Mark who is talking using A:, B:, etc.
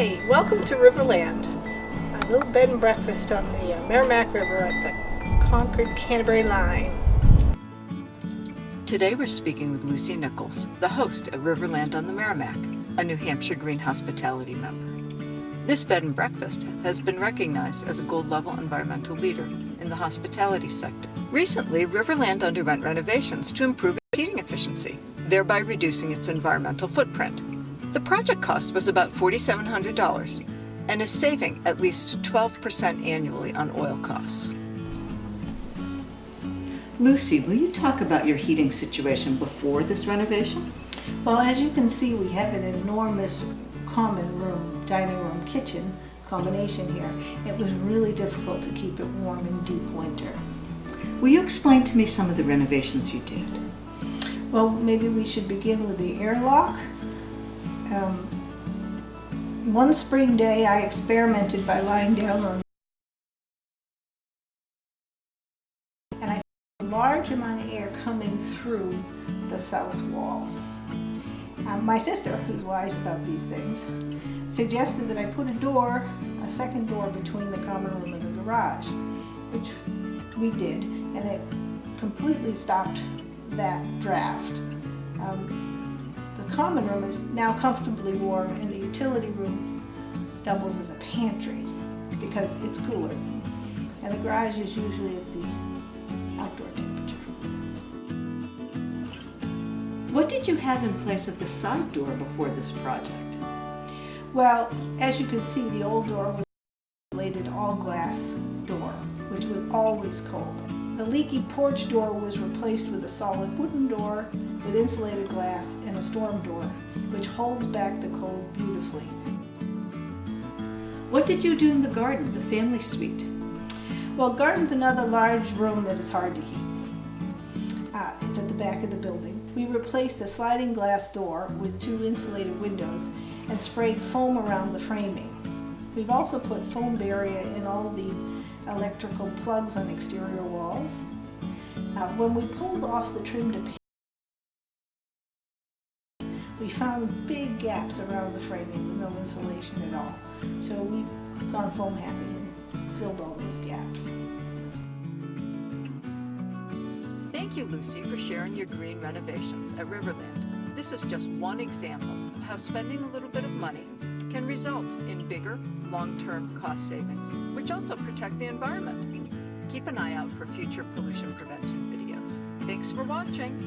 A: Hi, welcome to Riverland, a little bed and breakfast on the Merrimack River at the Concord-Canterbury line.
B: Today we're speaking with Lucy Nichols, the host of Riverland on the Merrimack, a New Hampshire Green Hospitality member. This bed and breakfast has been recognized as a gold-level environmental leader in the hospitality sector. Recently, Riverland underwent renovations to improve its heating efficiency, thereby reducing its environmental footprint. The project cost was about $4,700 and is saving at least 12% annually on oil costs. Lucy, will you talk about your heating situation before this renovation?
A: Well, as you can see, we have an enormous common room, dining room, kitchen combination here. It was really difficult to keep it warm in deep winter.
B: Will you explain to me some of the renovations you did?
A: Well, maybe we should begin with the airlock. One spring day I experimented by lying down on and I found a large amount of air coming through the south wall. My sister, who's wise about these things, suggested that I put a second door between the common room and the garage, which we did, and it completely stopped that draft. The common room is now comfortably warm, and the utility room doubles as a pantry because it's cooler, and the garage is usually at the outdoor temperature.
B: What did you have in place of the side door before this project?
A: Well, as you can see, the old door was a insulated all-glass door, which was always cold. The leaky porch door was replaced with a solid wooden door with insulated glass and a storm door, which holds back the cold beautifully.
B: What did you do in the garden, the family suite?
A: Well, garden's another large room that is hard to heat. It's at the back of the building. We replaced the sliding glass door with 2 insulated windows and sprayed foam around the framing. We've also put foam barrier in all of the electrical plugs on exterior walls. When we pulled off the trim to paint, we found big gaps around the framing with no insulation at all. So we've gone foam happy and filled all those gaps.
B: Thank you, Lucy, for sharing your green renovations at Riverland. This is just one example of how spending a little bit of money can result in bigger, long-term cost savings, which also protect the environment. Keep an eye out for future pollution prevention videos. Thanks for watching.